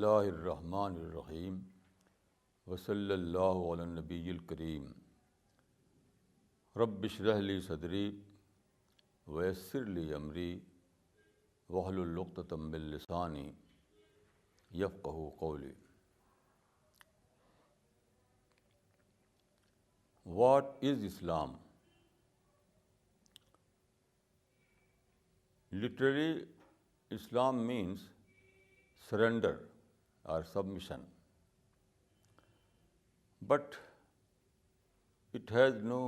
बिस्मिल्लाहिर रहमानिर रहीम व सल्लल्लाहु अला नबिय्यिल करीम रब्बि इश्रह ली सदरी व यस्सिर ली अमरी वहलुल उक़्दतम मिन लिसानी यफ़क़हू क़ौली। What is Islam? Literally, Islam means surrender or submission, but it has no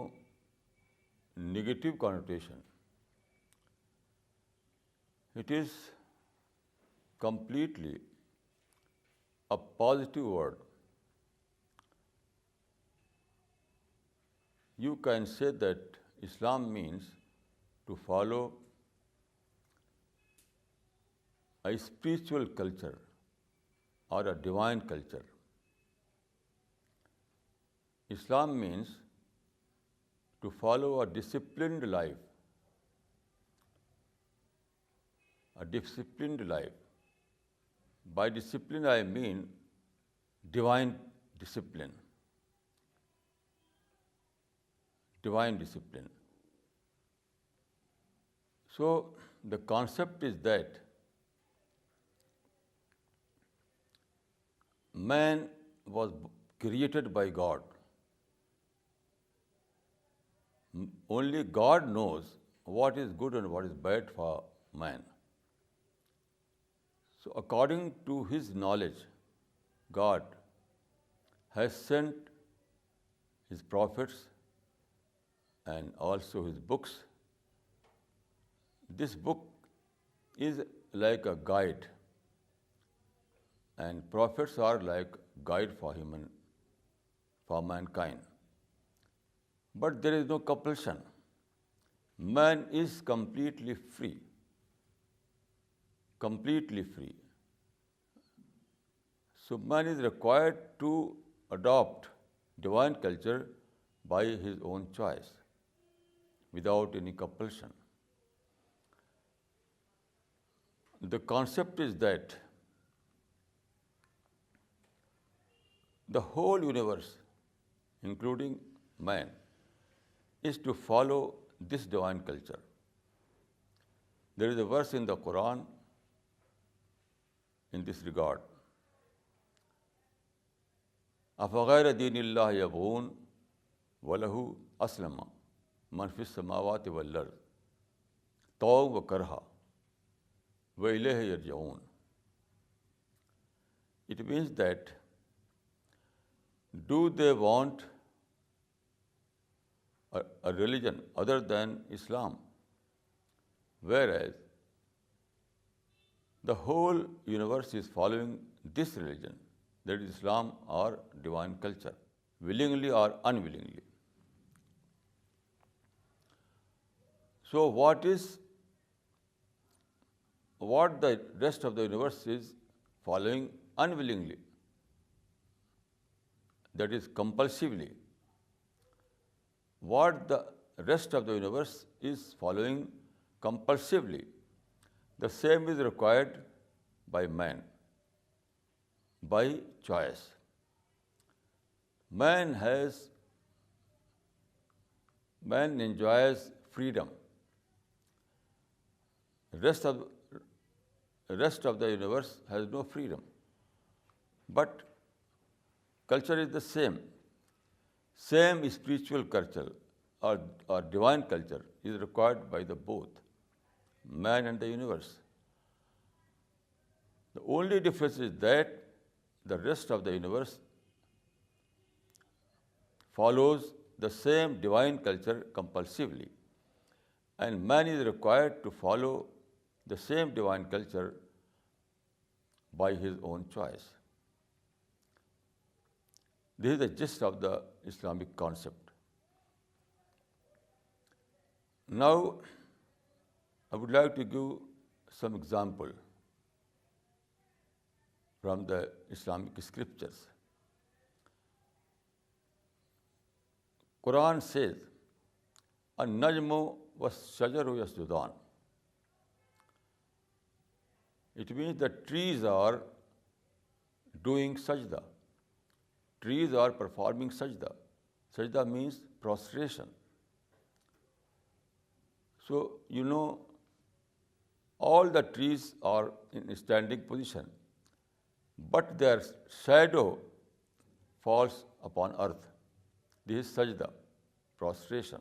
negative connotation. It is completely a positive word. You can say that Islam means to follow a spiritual culture or a divine culture. Islam means to follow a disciplined life. A disciplined life. By discipline I mean divine discipline. Divine discipline. So the concept is that man was created by God. Only God knows what is good and what is bad for man. So according to His knowledge, God has sent His prophets and also His books. This book is like a guide, and prophets are like guide for mankind. But there is no compulsion. Man is completely free. Completely free. So man is required to adopt divine culture by his own choice, without any compulsion. The concept is that the whole universe, including man, is to follow this divine culture. There is a verse in the Quran in this regard. أَفَغَيْرَ دِينِ اللَّهِ يَبْغُونَ وَلَهُ أَسْلَمَ مَنْ فِي السَّمَاوَاتِ وَالْأَرْضِ طَوْعًا وَكَرْهًا وَإِلَيْهِ يَرْجَعُونَ. It means that do they want a religion other than Islam? Whereas the whole universe is following this religion, that is Islam or divine culture, willingly or unwillingly. So what the rest of the universe is following unwillingly, that is compulsively. What the rest of the universe is following compulsively, the same is required by man, by choice. Man enjoys freedom. Rest of the universe has no freedom. But culture is the same. Same spiritual culture or divine culture is required by the both, man and the universe. The only difference is that the rest of the universe follows the same divine culture compulsively, and man is required to follow the same divine culture by his own choice. This is the gist of the Islamic concept. Now, I would like to give some example from the Islamic scriptures. Quran says, "An-najmu was-shajaru yasjudan." It means the trees are doing sajda. Trees are performing sajda. Sajda means prostration. So, all the trees are in a standing position, but their shadow falls upon earth. This is sajda, prostration.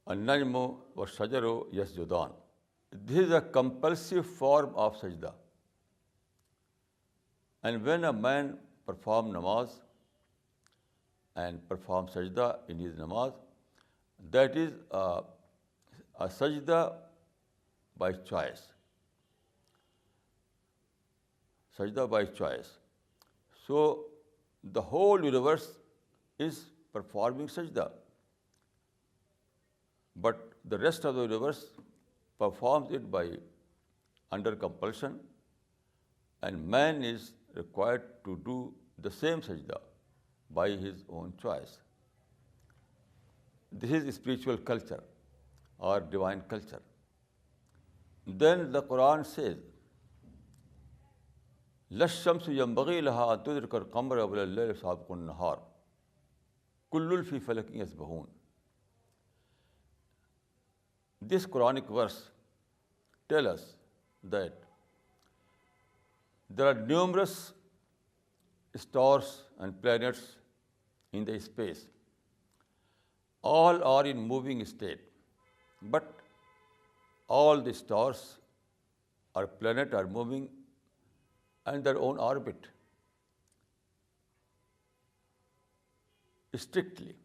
An-najmu wa shajaru yasjudan. This is a compulsive form of sajda. And when a man performs namaz and performs sajda in his namaz, that is a sajda by choice. Sajda by choice. So the whole universe is performing sajda, but the rest of the universe performs it under compulsion, and man is required to do the same sajda by his own choice. This is spiritual culture or divine culture. Then the Quran says, "La shamsu yanbaghi laha an tudrika al-qamara wa al-laylu sabiqu an-nahar. Kullun fi falakin yasbahun." This Quranic verse tells us that there are numerous stars and planets in the space. All are in moving state, but all the stars or planets are moving in their own orbit strictly.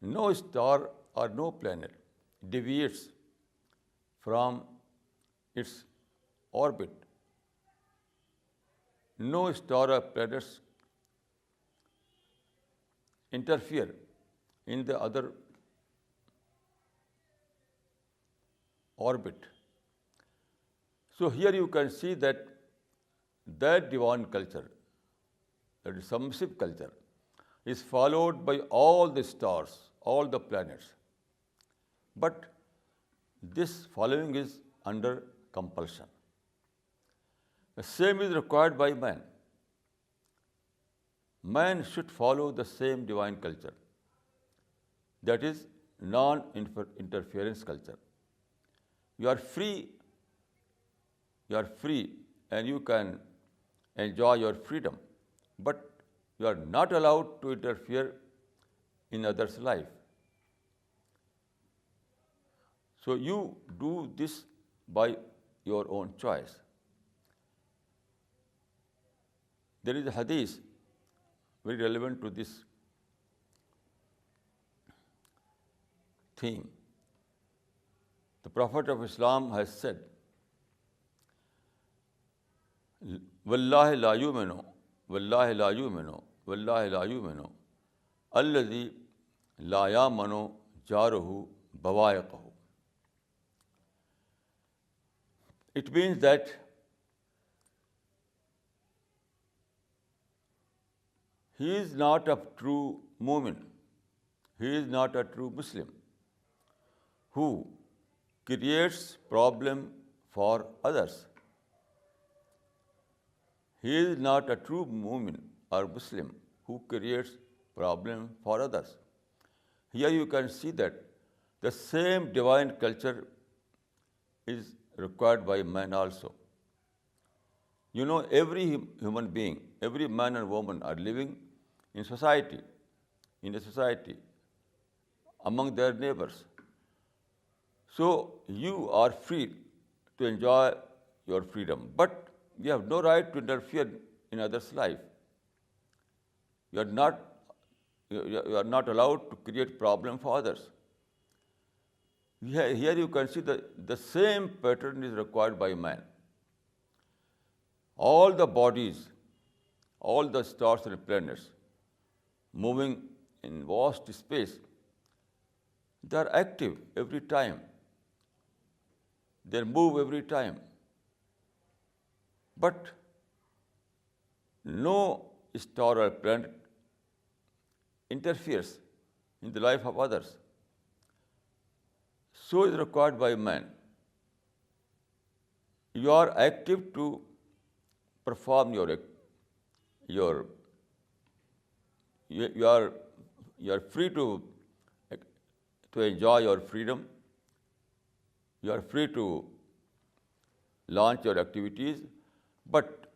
No star or no planet deviates from its orbit. No star or planets interfere in the other orbit. So here you can see that divine culture, that is submissive culture, is followed by all the stars, all the planets. But this following is under compulsion. The same is required by man. Man should follow the same divine culture. That is non-interference culture. You are free and you can enjoy your freedom, but you are not allowed to interfere in others' life. So you do this by your own choice. There is a hadith very relevant to this theme. The Prophet of Islam has said, "Wallahi la yuminu, wallahi la yuminu, wallahi la yuminu, alladhi la yamanu jaruhu bawa'iqahu." It means that he is not a true mu'min, he is not a true Muslim who creates problem for others. He is not a true mu'min or Muslim who creates problem for others. Here you can see that the same divine culture is required by man also. Every human being, every man and woman are living in a society, among their neighbors. So you are free to enjoy your freedom, but you have no right to interfere in others' life. You are not allowed to create problem for others. Here you can see the same pattern is required by man. All the bodies, all the stars and planets moving in vast space, they are active every time. They move every time. But no star or planet interferes in the life of others. So is required by man. You are active to perform your you are free to enjoy your freedom. You are free to launch your activities, but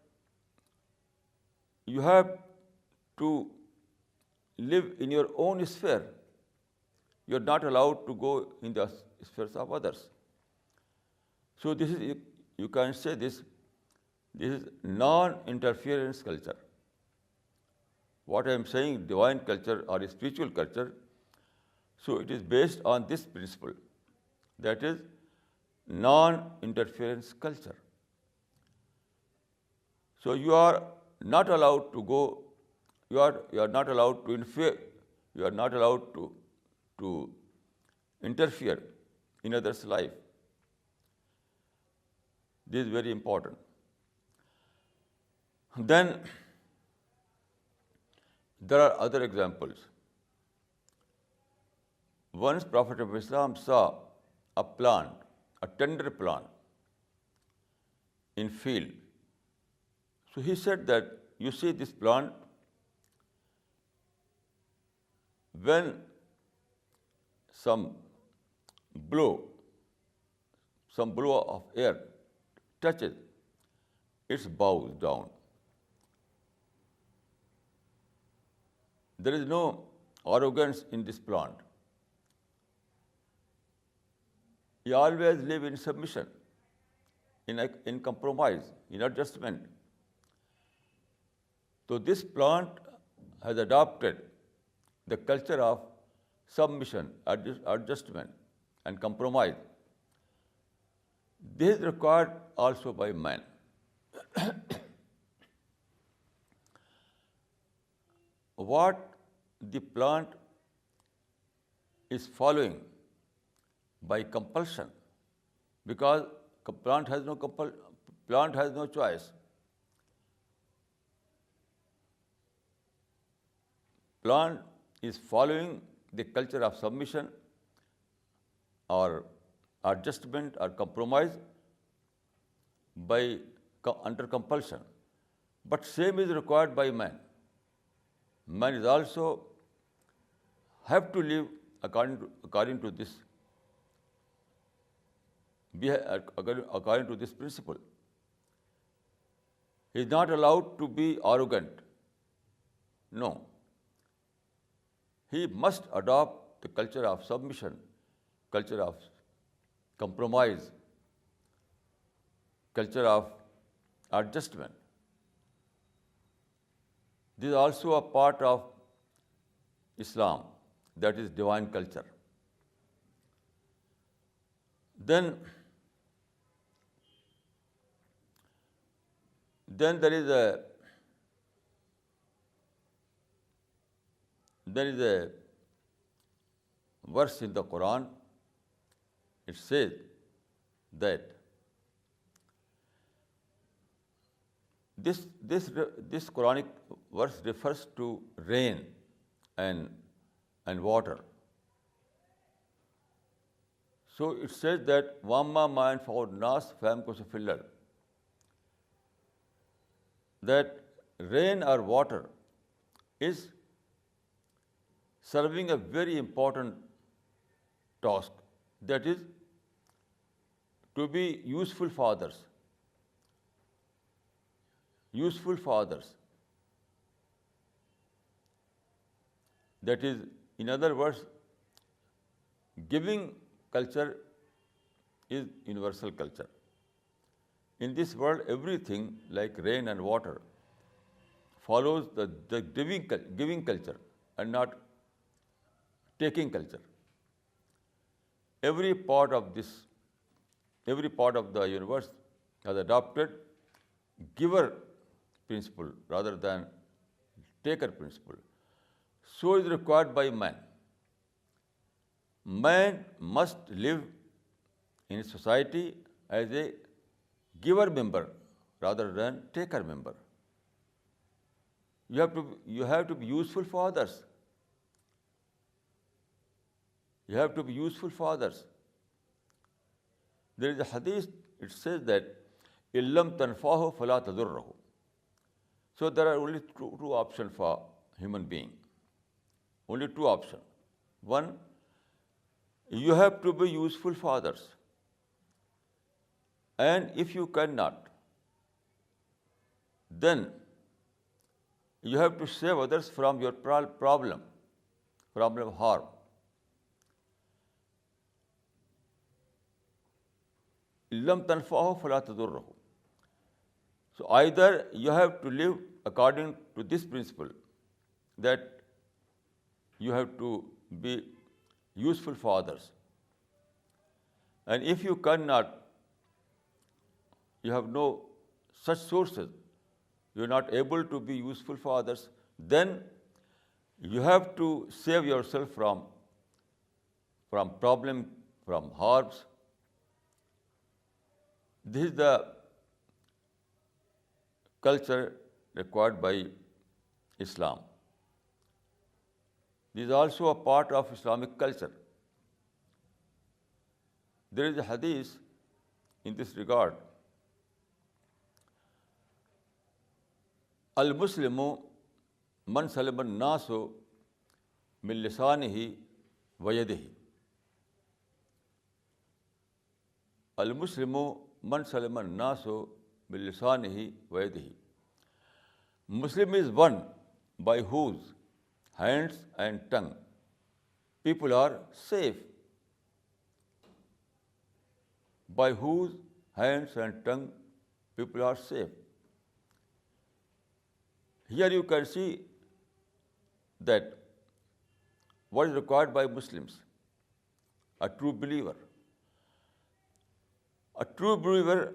you have to live in your own sphere. You are not allowed to go in the spheres of others. So this is, you can say this is non-interference culture. What I am saying, divine culture or spiritual culture, so it is based on this principle, that is non-interference culture. So you are not allowed to go, you are not allowed to interfere, you are not allowed to interfere in others' life. This is very important. Then there are other examples. Once Prophet of Islam saw a plant, a tender plant in field. So he said that, you see this plant, when some blow of air touches, it bows down. There is no arrogance in this plant. He always live in submission, in compromise, in adjustment. So this plant has adopted the culture of submission, adjustment, and compromise. This is required also by man. What the plant is following by compulsion, because plant has no choice. Plant is following the culture of submission or adjustment or compromise under compulsion. But same is required by man. Man is also have to live according to this, according to this principle. He is not allowed to be arrogant. No. He must adopt the culture of submission, culture of compromise, culture of adjustment. This is also a part of Islam, that is divine culture. Then there is a verse in the Quran. It says that this Quranic verse refers to rain and water. So it says that wamma ma yanfa'u nas fayamkusu fil ard, that rain or water is serving a very important task, that is to be useful for others. Useful for others. That is, in other words, giving culture is universal culture. In this world, everything like rain and water follows the giving culture and not taking culture. Every part of the universe has adopted giver principle rather than taker principle. So is required by man. Man must live in society as a giver member rather than taker member. You have to be useful for others. You have to be useful for others. There is a hadith, it says that illam tanfahu fala tadurrahu. So there are only two options for human being. Only two options. One, you have to be useful for others. And if you cannot, then you have to save others from your problem harm. لم تنفعه فلا تضره. So either you have to live according to this principle, that you have to be useful for others. And if you cannot, you have no such sources, you are not able to be useful for others, then you have to save yourself from problem, from harms. This is the culture required by Islam. This is also a part of Islamic culture. There is a hadith in this regard. Al-Muslimu man salima an-nasu min lisanihi wa yadihi. Al-Muslimu man salima an-nasu min lisanihi wa yadihi. Muslim is one by whose hands and tongue people are safe. By whose hands and tongue people are safe. Here you can see that what is required by Muslims, a true believer. A true believer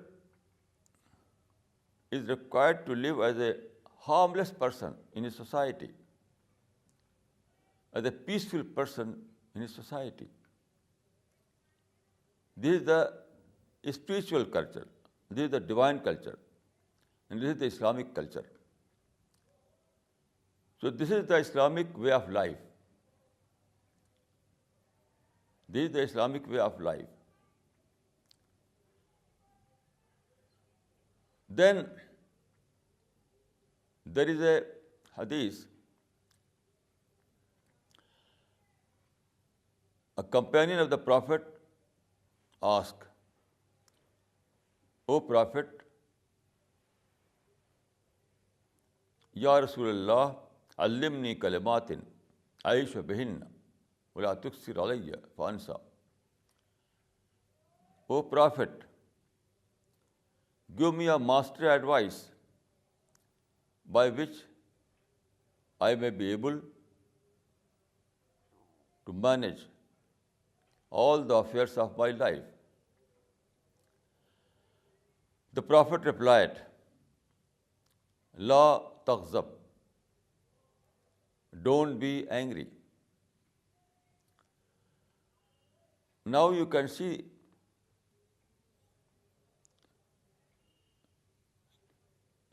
is required to live as a harmless person in his society, as a peaceful person in his society. This is the spiritual culture, this is the divine culture, and this is the Islamic culture. So this is the Islamic way of life. This is the Islamic way of life. Then there is a hadith. A companion of the Prophet asked, "O Prophet, Ya Rasulullah, allimni kalimatin aishu bihinna wa la tuksir alayya fa ansa." O Prophet, give me a master advice by which I may be able to manage all the affairs of my life. The Prophet replied, La taghzab, don't be angry. Now you can see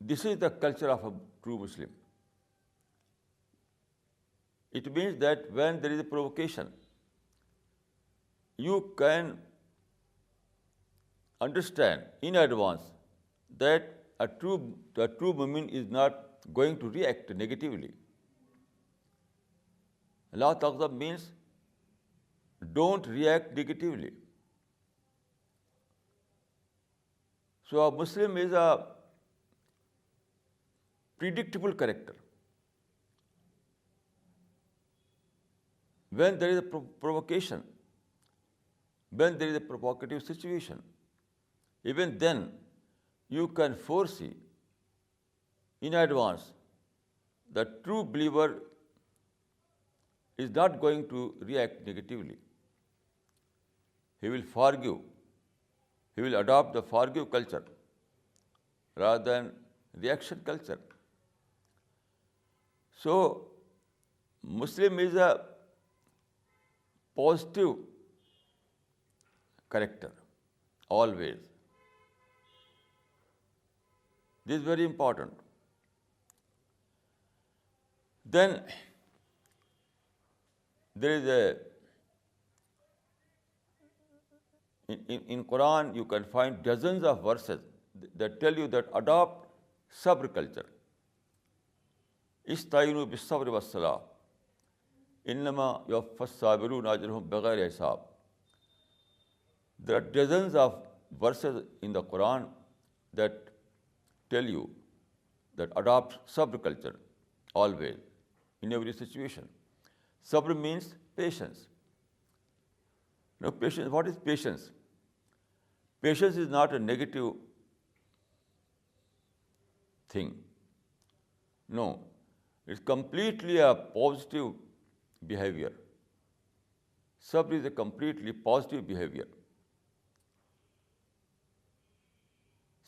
this is the culture of a true Muslim. It means that when there is a provocation, you can understand in advance that a true mu'min is not going to react negatively. La taqzab means don't react negatively. So a Muslim is a predictable character. When there is a provocation, when there is a provocative situation, even then you can foresee in advance that true believer is not going to react negatively. He will forgive. He will adopt the forgive culture rather than reaction culture. So, Muslim is a positive character, always. This is very important. Then there is in Quran you can find dozens of verses that tell you that adopt sabr culture. इस्ताइनु बिस्सब्र वस्सलाह इन्नमा युवफ़्फ़स साबिरून अजरहुम बग़ैर हिसाब. There are dozens of verses in the Quran that tell you that adopt sabr culture always, in every situation. Sabr means patience. Now, patience, what is patience? Patience is not a negative thing. No, it's completely a positive behavior. Sabr is a completely positive behavior.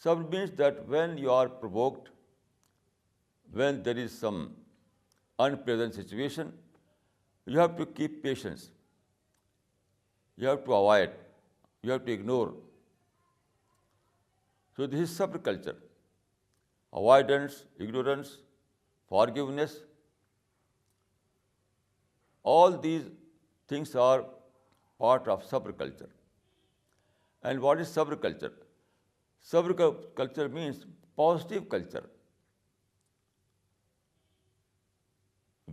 Sabr means that when you are provoked, when there is some unpleasant situation, you have to keep patience. You have to avoid. You have to ignore. So this is sabr culture. Avoidance, ignorance, forgiveness, all these things are part of sabr culture. And what is sabr culture? Sabr culture means positive culture.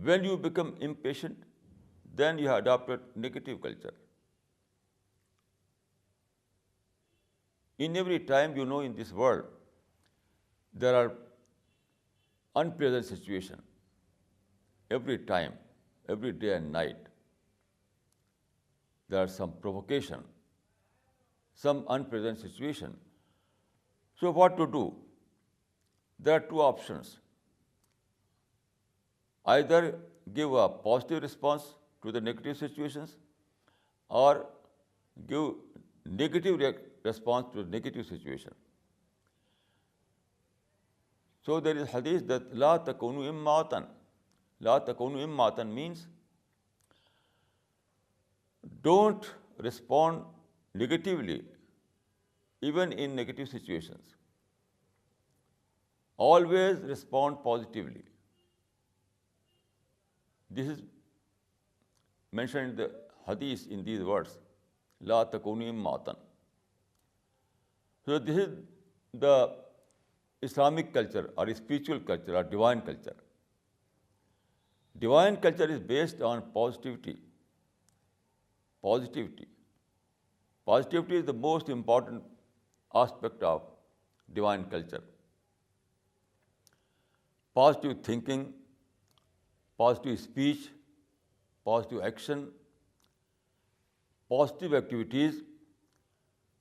When you become impatient, then you have adopted negative culture. In every time, in this world, there are unpleasant situations. Every time, every day and night, there are some provocation, some unpleasant situation. So what to do? There are two options. Either give a positive response to the negative situations or give negative response to the negative situation. So there is hadith that la takunu immatan. La takunu immatan means don't respond negatively even in negative situations. Always respond positively. This is mentioned in the hadith in these words, La takunu immatan. So this is the Islamic culture or spiritual culture or divine culture. Divine culture is based on positivity. Positivity. Positivity is the most important aspect of divine culture. Positive thinking, positive speech, positive action, positive activities,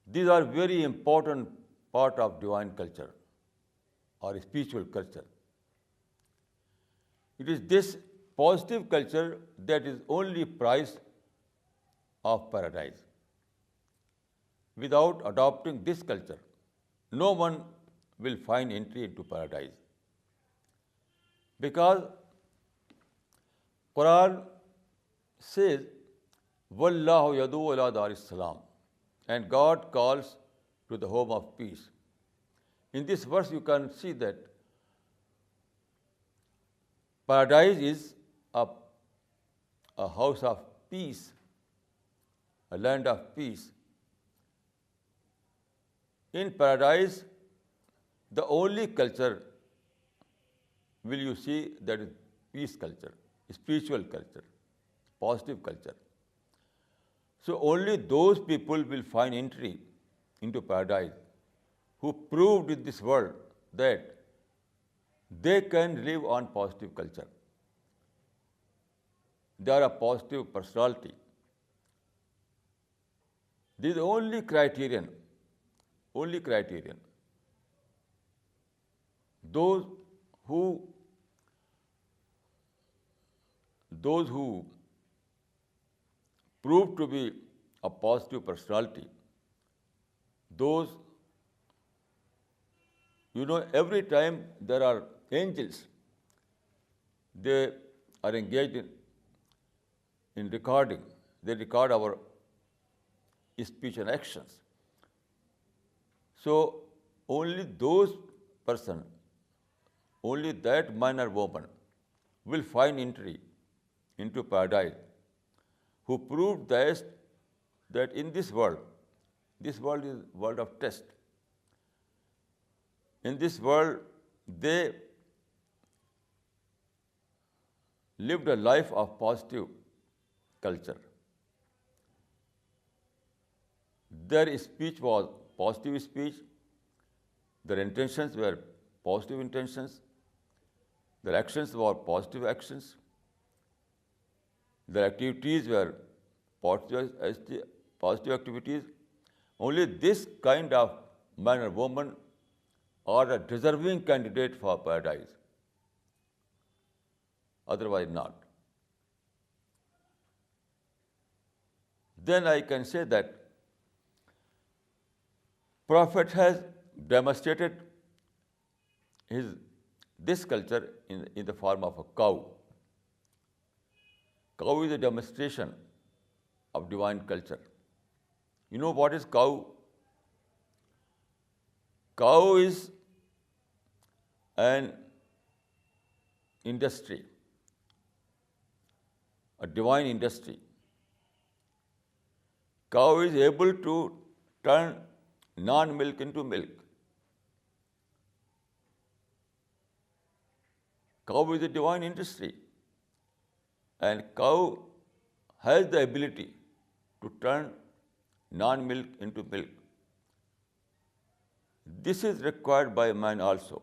these are very important part of divine culture or spiritual culture. It is this positive culture that is only prize of paradise. Without adopting this culture, no one will find entry into paradise. Because Quran says, Wallahu yadu ila daris salam, and God calls to the home of peace. In this verse you can see that paradise is a house of peace, a land of peace. In paradise, the only culture will you see that is peace culture, spiritual culture, positive culture. So only those people will find entry into paradise who proved in this world that they can live on positive culture. They are a positive personality. This is the only criterion. Those who prove to be a positive personality, those, every time there are angels, they are engaged in recording. They record our speech and actions. So only those person, only that man or woman will find entry into paradise who proved that in this world is world of test. In this world, they lived a life of positive culture. Their speech was positive speech, their intentions were positive intentions, their actions were positive actions, their activities were positive activities. Only this kind of man or woman are a deserving candidate for paradise, otherwise not. Then I can say that Prophet has demonstrated this culture in the form of a cow. Cow is a demonstration of divine culture. You know what is cow? Cow is an industry, a divine industry. Cow is able to turn non-milk into milk. Cow is a divine industry, and cow has the ability to turn non-milk into milk. This is required by man also.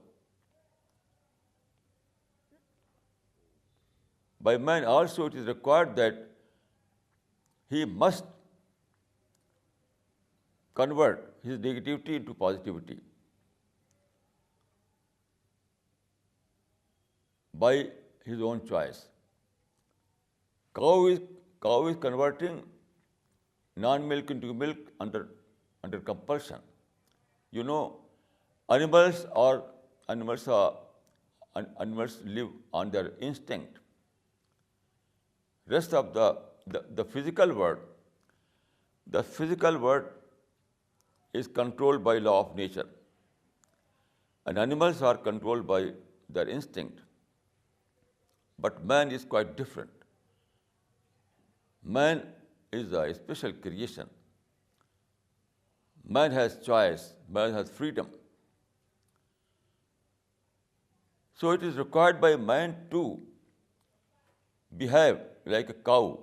By man also it is required that he must convert his negativity into positivity by his own choice. Cow is converting non-milk into milk under compulsion. You know, animals live on their instinct. Rest of the physical world is controlled by law of nature, and animals are controlled by their instinct. But man is quite different. Man is a special creation. Man has choice, man has freedom. So it is required by man to behave like a cow,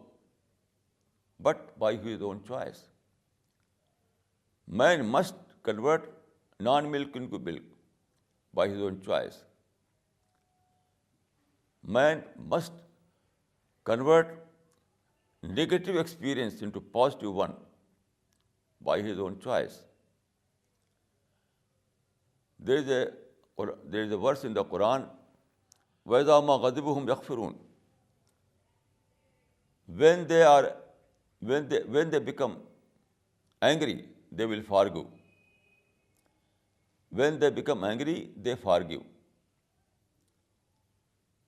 but by his own choice. Man must convert non-milk into milk by his own choice. Man must convert negative experience into positive one by his own choice. There is a verse in the Quran, وَإِذَا مَا غَضِبُهُمْ يَغْفِرُونَ. When they become angry, they will forgive. When they become angry, they forgive.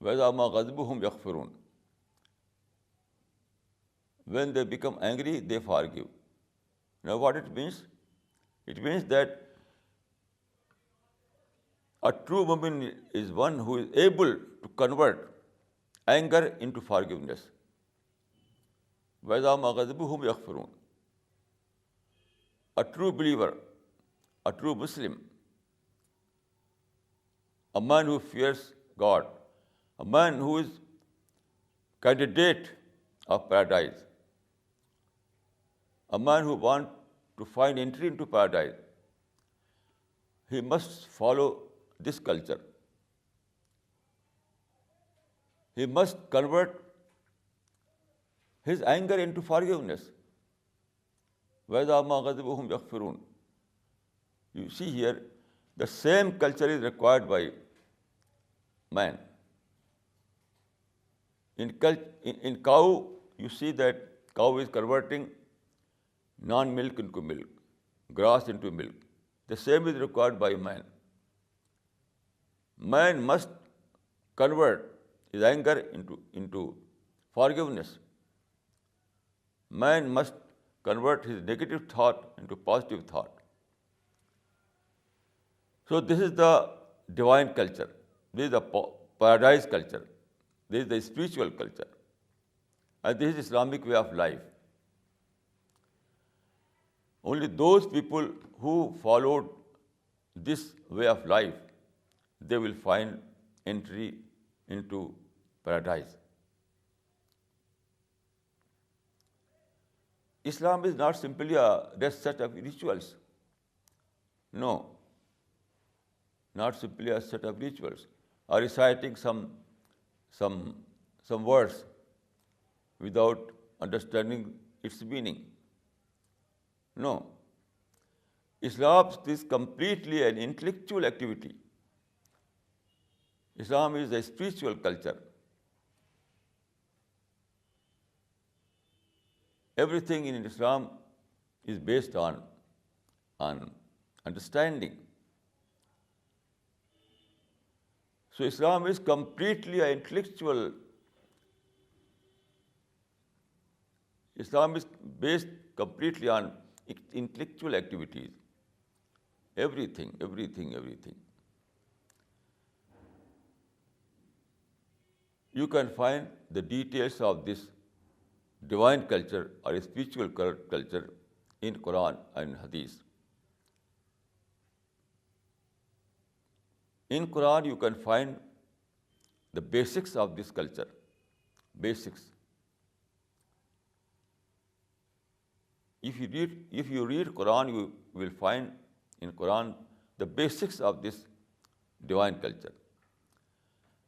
وَإِذَا مَا غَضِبُهُمْ يَغْفِرُونَ. When they become angry, they forgive. Now what it means? It means that a true woman is one who is able to convert anger into forgiveness. وَإِذَا مَا غَضِبُهُمْ يَغْفِرُونَ. A true believer, a true Muslim, a man who fears God, a man who is candidate of paradise, a man who wants to find entry into paradise, he must follow this culture. He must convert his anger into forgiveness. وَإِذَا مَا غَضِبُهُمْ يَغْفِرُونَ. You see here, the same culture is required by man. In cow, you see that cow is converting non-milk into milk, grass into milk. The same is required by man. Man must convert his anger into forgiveness. Man must convert his negative thought into positive thought. So this is the divine culture. This is the paradise culture. This is the spiritual culture. And this is Islamic way of life. Only those people who followed this way of life, they will find entry into paradise. Islam is not simply a just set of rituals. No, not simply a set of rituals or reciting some words without understanding its meaning. No, Islam is completely an intellectual activity. Islam is a spiritual culture. Everything in Islam is based on understanding. So Islam is completely an intellectual. Islam is based completely on intellectual activities. Everything. You can find the details of this divine culture or spiritual culture in Quran and Hadith. In Quran, you can find the basics of this culture. Basics. If you read Quran, you will find in Quran the basics of this divine culture.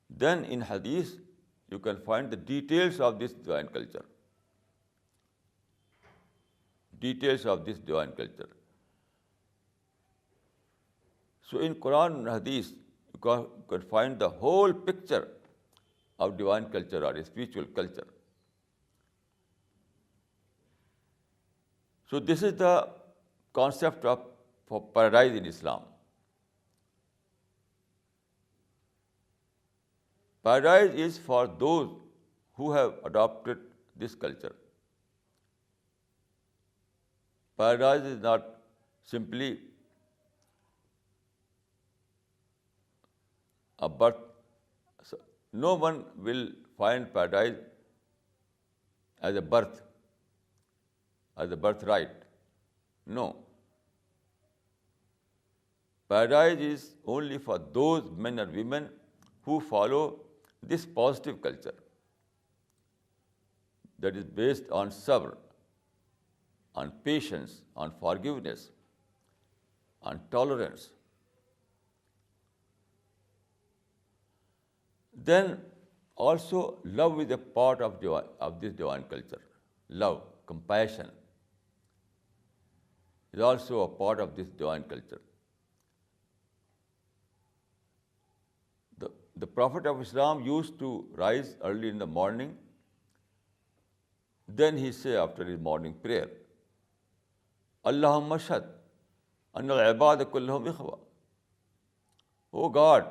Then in Hadith, you can find the details of this divine culture. Details of this divine culture. So in Quran and Hadith, you can find the whole picture of divine culture or spiritual culture. So this is the concept for paradise in Islam. Paradise is for those who have adopted this culture. Paradise is not simply a birth. No one will find paradise as a birth, as a birthright. No. Paradise is only for those men and women who follow this positive culture that is based on sabr, on patience, on forgiveness, on tolerance. Then also love is a part of this divine culture. Love, compassion is also a part of this divine culture. The Prophet of Islam used to rise early in the morning. Then he say after his morning prayer, Allahumma shahad anna al-ibada kullahum ikhwa. Oh God,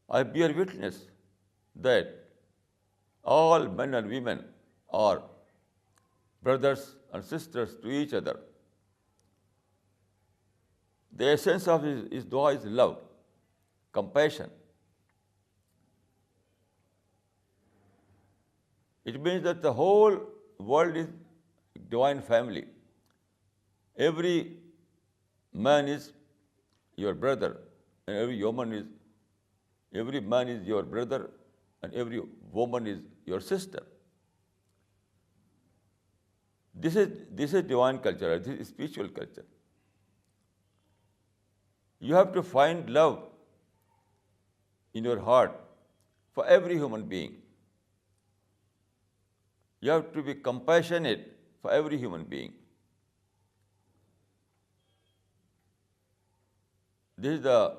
I bear witness that all men and women are brothers and sisters to each other. The essence of his dua is love, compassion. It means that the whole world is divine family. Every man is your brother, and every man is your brother, and every woman is your sister. This is divine culture. This is spiritual culture. You have to find love in your heart for every human being. You have to be compassionate for every human being. So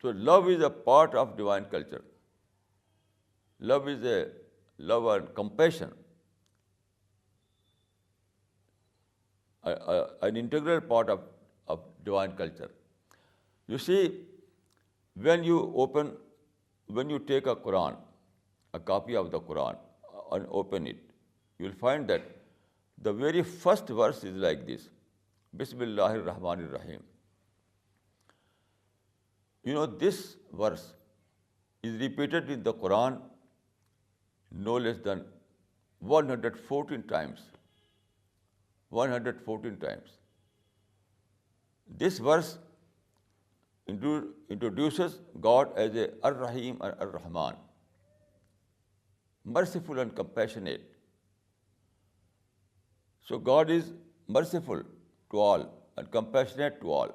love is a part of divine culture. Love is love and compassion, an integral part of divine culture. You see, when you take a Quran, a copy of the Quran, and open it, you will find that the very first verse is like this: Bismillahir Rahmanir Rahim. You know, this verse is repeated in the Quran no less than 114 times. 114 times. This verse introduces God as a Ar-Rahim and Ar-Rahman. merciful and compassionate. So God is merciful to all and compassionate to all.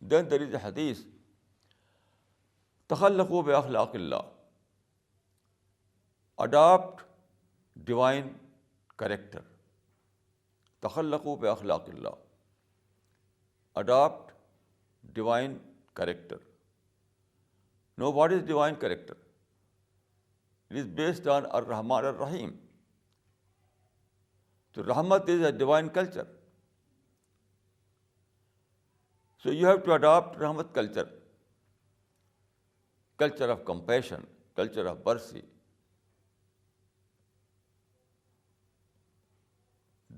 Then there is a hadith, تخلقوا بأخلاق الله. Adopt divine character. تخلقوا بأخلاق الله. Adopt divine character. Now, what is divine character? It is based on Ar-Rahman Ar-Rahim. So, Rahmat is a divine culture. So, you have to adopt Rahmat culture. Culture of compassion, culture of mercy.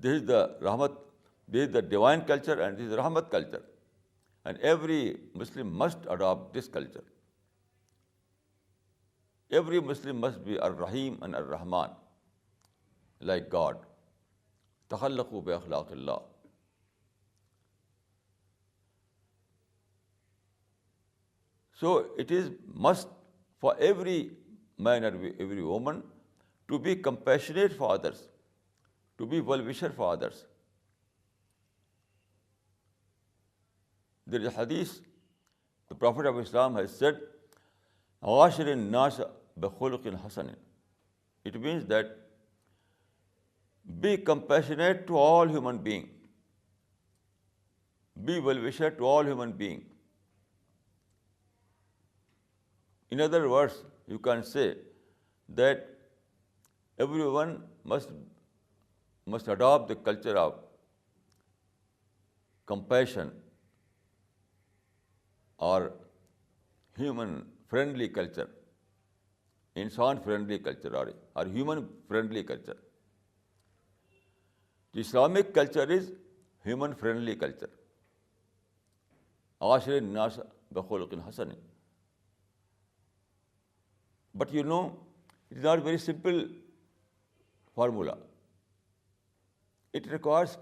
This is the Rahmat, this is the divine culture and this is Rahmat culture. And every Muslim must adopt this culture. Every Muslim must be Ar-Rahim and Ar-Rahman, like God. تخلقوا بأخلاق الله. So it is must for every man and every woman to be compassionate for others, to be well-wisher for others. There is a hadith, the Prophet of Islam has said, عاشر الناس بخلق حسن. It means that be compassionate to all human beings. Be well-wisher to all human beings. In other words, you can say that everyone must adopt the culture of compassion or human-friendly culture, insan-friendly culture or human-friendly culture. The Islamic culture is human-friendly culture. عاشر الناس بخلق حسن. But you know, it is not a very simple formula. It requires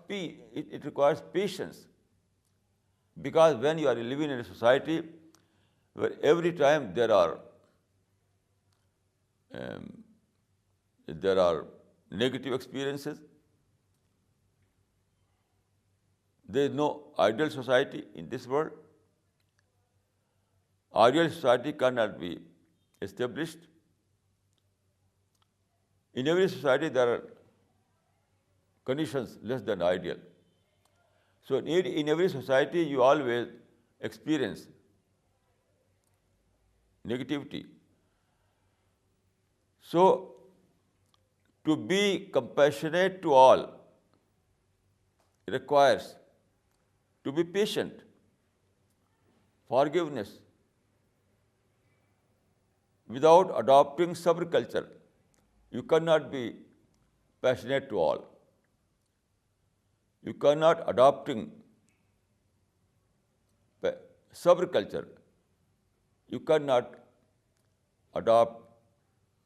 patience. Because when you are living in a society where every time there are negative experiences, there is no ideal society in this world. Ideal society cannot be established. In every society there are conditions less than ideal. So in every society you always experience negativity. So to be compassionate to all requires to be patient, forgiveness. Without adopting sabr culture, you cannot be passionate to all. You cannot adopting sabr culture, you cannot adopt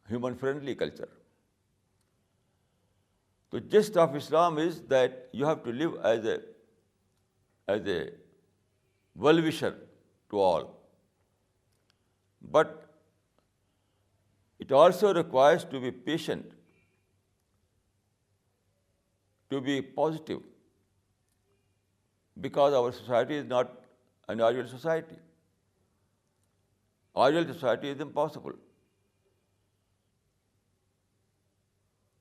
human-friendly culture. The gist of Islam is that you have to live as a well-wisher to all. But it also requires to be patient, to be positive, because our society is not an ideal society. Ideal society is impossible.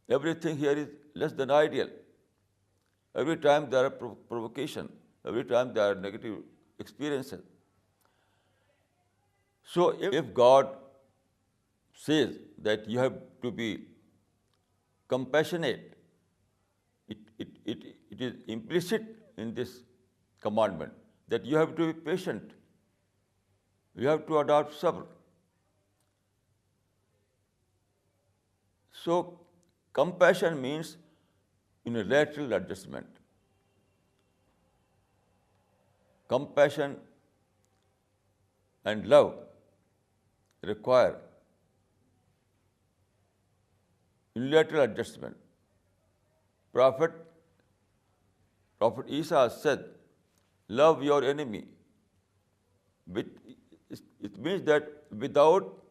Everything here is less than ideal. Every time there are provocation, every time there are negative experiences. So if God says that you have to be compassionate, it is implicit in this commandment that you have to be patient. You have to adopt sabr. So compassion means unilateral adjustment. Compassion and love require unilateral adjustment. Prophet Isa said, love your enemy. It means that without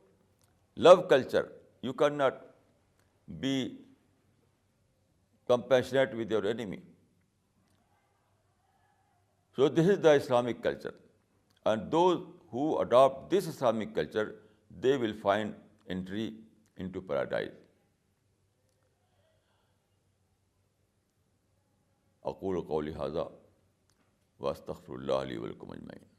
love culture, You cannot be compassionate with your enemy. So this is the Islamic culture. And those who adopt this Islamic culture, they will find entry into paradise. أقول قولي هذا وأستغفر الله لي ولكم أجمعين.